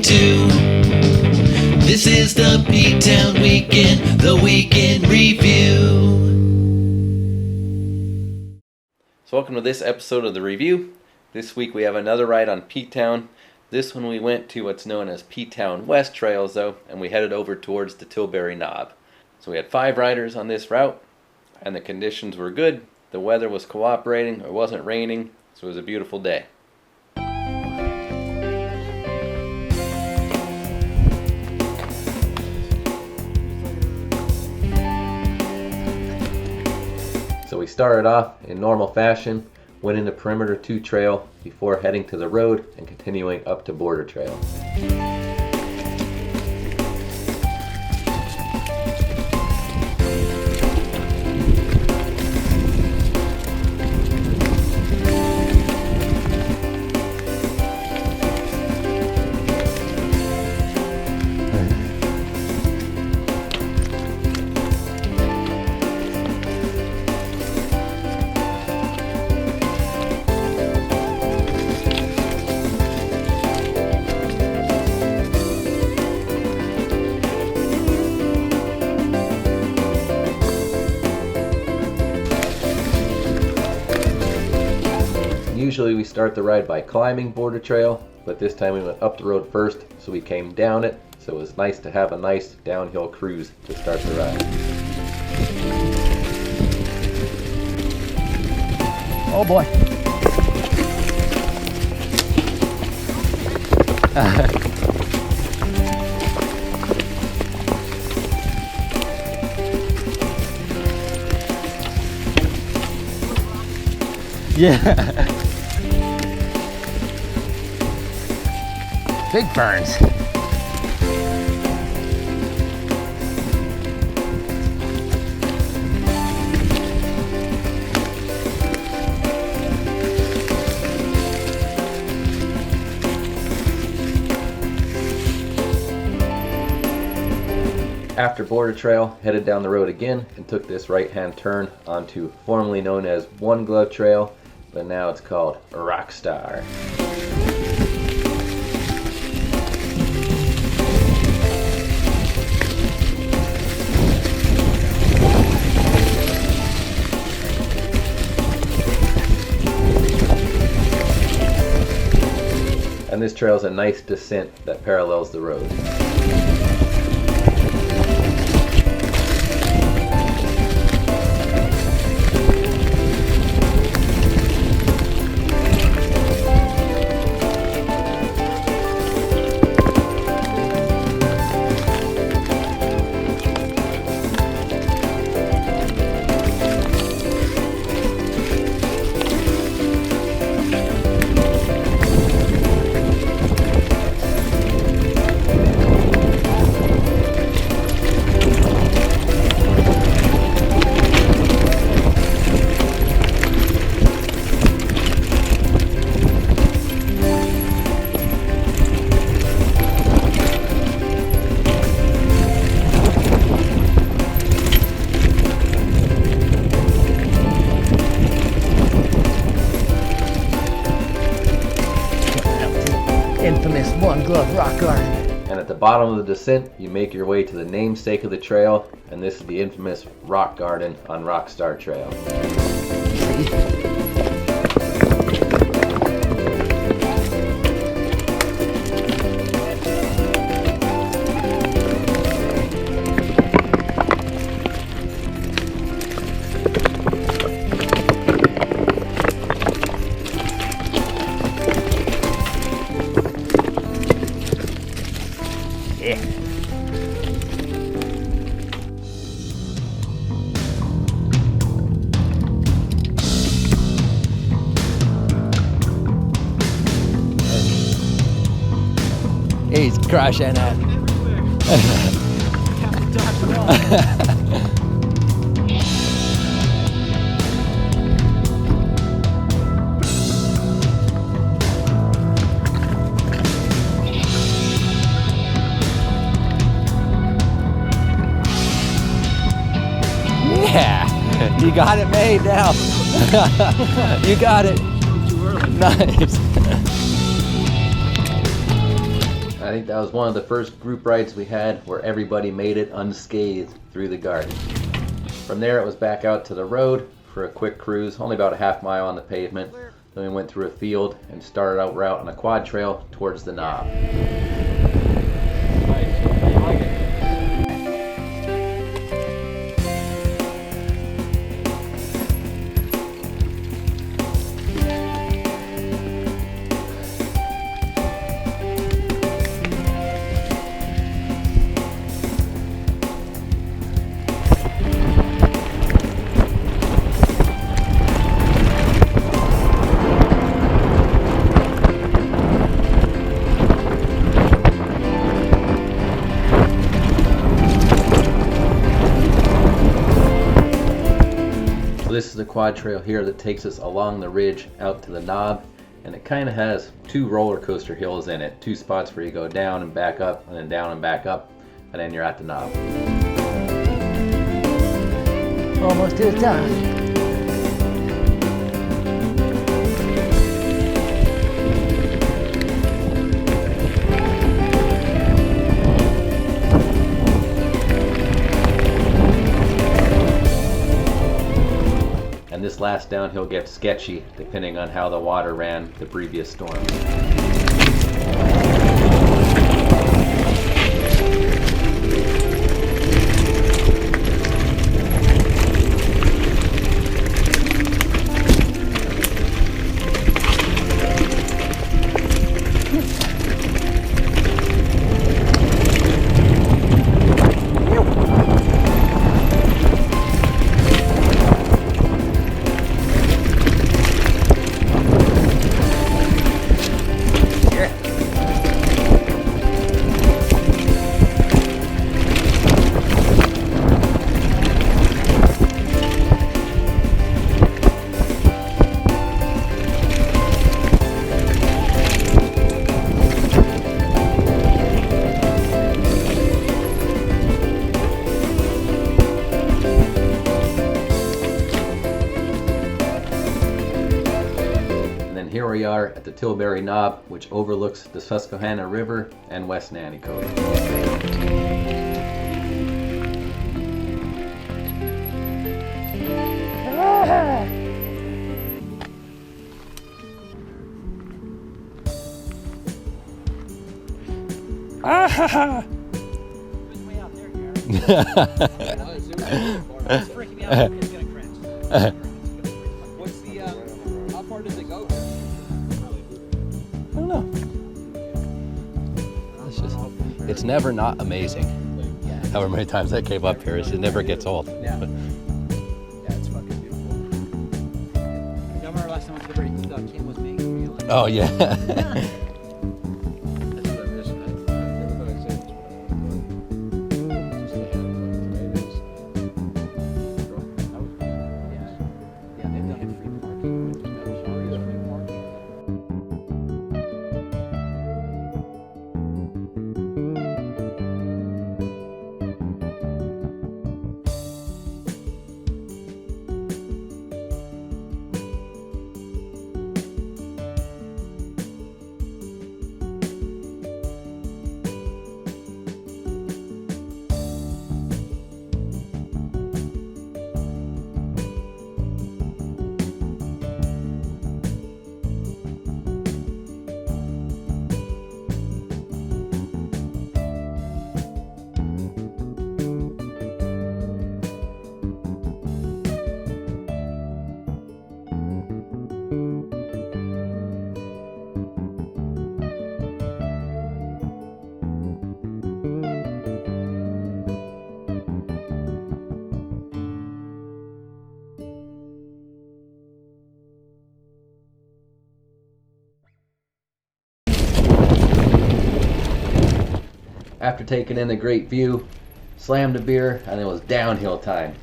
to. This is the P-Town Weekend, the Weekend Review. So welcome to this episode of the review. This week we have another ride on P-Town. This one we went to what's known as P-Town West Trails though, and we headed over towards the Tilbury Knob. So we had 5 riders on this route, and the conditions were good. The weather was cooperating, it wasn't raining, so it was a beautiful day. So we started off in normal fashion, went into Perimeter 2 Trail before heading to the road and continuing up to Border Trail. Usually we start the ride by climbing Border Trail, but this time we went up the road first, so we came down it, so it was nice to have a nice downhill cruise to start the ride. Oh boy. Yeah. Big ferns. After Border Trail, headed down the road again and took this right-hand turn onto formerly known as One Glove Trail, but now it's called Rockstar. And this trail is a nice descent that parallels the road. Infamous One Glove Rock Garden. And at the bottom of the descent, you make your way to the namesake of the trail, and this is the infamous Rock Garden on Rockstar Trail. Yeah. He's crushing it. Yeah, you got it made now. You got it. Nice. I think that was one of the first group rides we had where everybody made it unscathed through the garden. From there it was back out to the road for a quick cruise, only about a half mile on the pavement. Then we went through a field and started out route on a quad trail towards the knob. This is the quad trail here that takes us along the ridge out to the knob, and it kind of has two roller coaster hills in it, two spots where you go down and back up and then down and back up, and then you're at the knob. Almost to the top. And this last downhill gets sketchy depending on how the water ran the previous storm. Here we are at the Tilbury Knob, which overlooks the Susquehanna River and West Nanticoke. Freaking me out. It's gonna crash. What's the how far does it go? I don't know. It's never not amazing. However many times I came up here, it never gets old. Yeah. Yeah, it's fucking beautiful. I remember last time I went to Tilbury, Kim was making me like, Oh yeah. After taking in the great view, slammed a beer, and it was downhill time.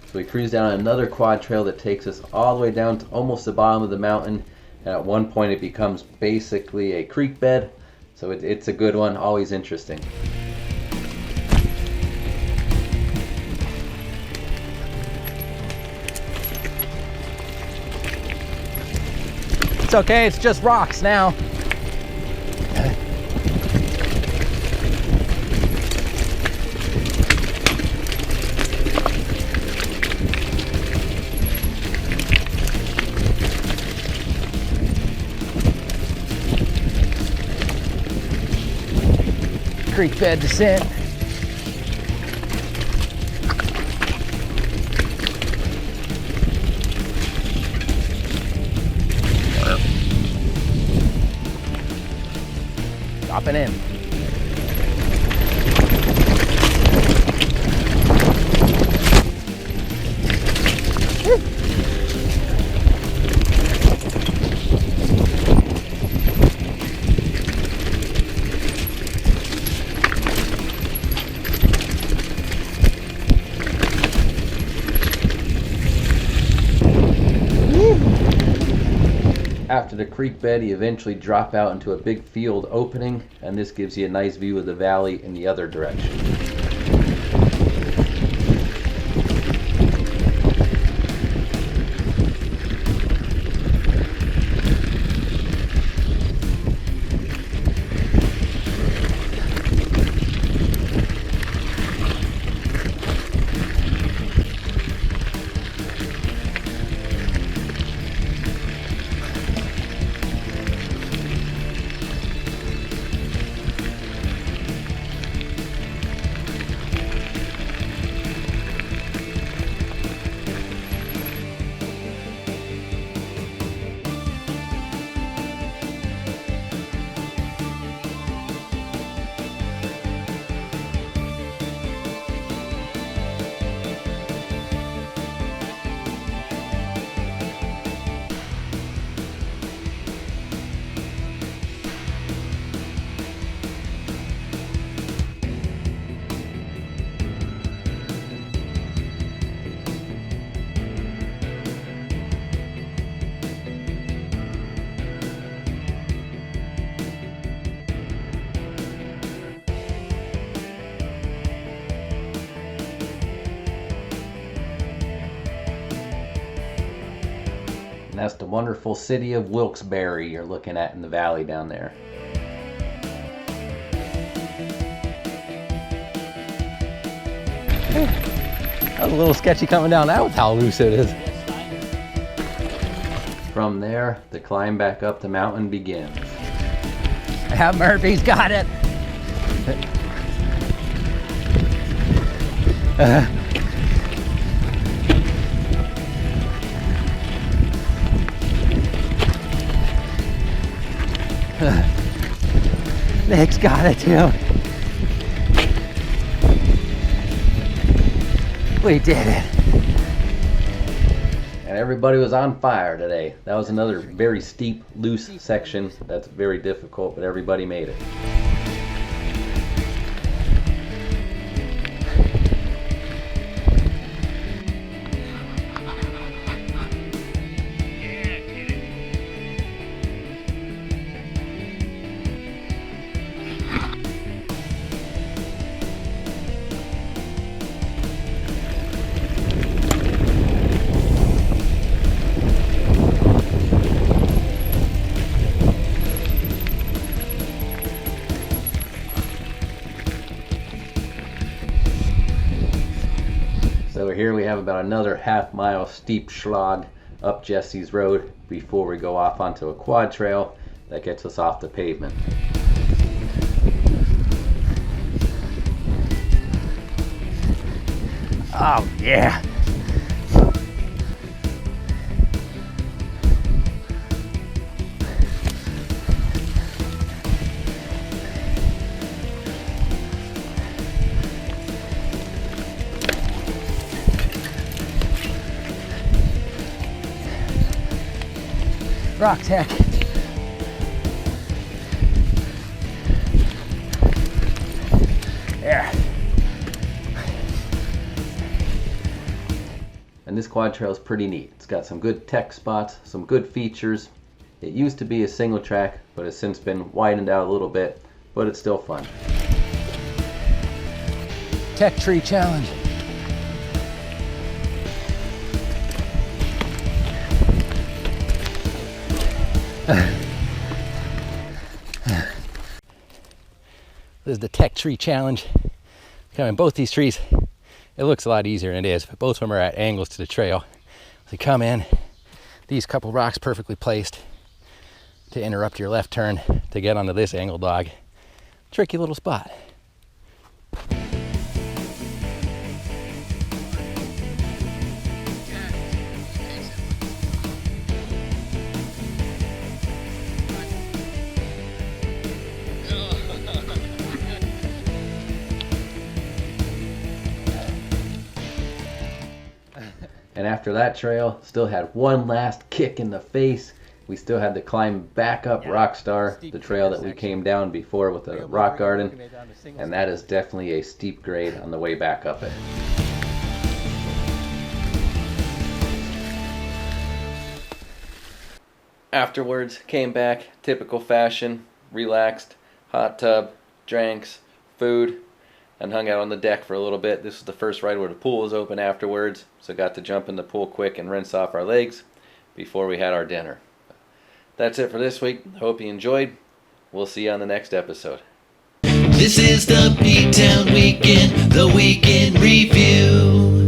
So we cruised down another quad trail that takes us all the way down to almost the bottom of the mountain, and at one point it becomes basically a creek bed. So it's a good one, always interesting. it's okay, it's just rocks now. creek bed descent. Dropping in. After the creek bed, you eventually drop out into a big field opening, and this gives you a nice view of the valley in the other direction. And that's the wonderful city of Wilkes-Barre you're looking at in the valley down there. That was a little sketchy coming down that with how loose it is. From there, the climb back up the mountain begins. Yeah, Murphy's got it. Nick's got it too. We did it. And everybody was on fire today. That was another very steep, loose section that's very difficult, but everybody made it. So here we have about another half-mile steep slog up Jesse's Road before we go off onto a quad trail that gets us off the pavement. Oh yeah. Rock tech. There. And this quad trail is pretty neat. It's got some good tech spots, some good features. It used to be a single track, but has since been widened out a little bit, but it's still fun. Tech tree challenge. This is the tech tree challenge. Coming both these trees, it looks a lot easier than it is, but both of them are at angles to the trail. So you come in, these couple rocks perfectly placed to interrupt your left turn to get onto this angled log. Tricky little spot. And after that trail, still had one last kick in the face. We still had to climb back up Rockstar, the trail that we came down before with the rock garden. And that is definitely a steep grade on the way back up it. Afterwards, came back, typical fashion, relaxed, hot tub, drinks, food, and hung out on the deck for a little bit. This was the first ride where the pool was open afterwards, so got to jump in the pool quick and rinse off our legs before we had our dinner. That's it for this week. Hope you enjoyed. We'll see you on the next episode. This is the P-Town Weekend, the Weekend Review.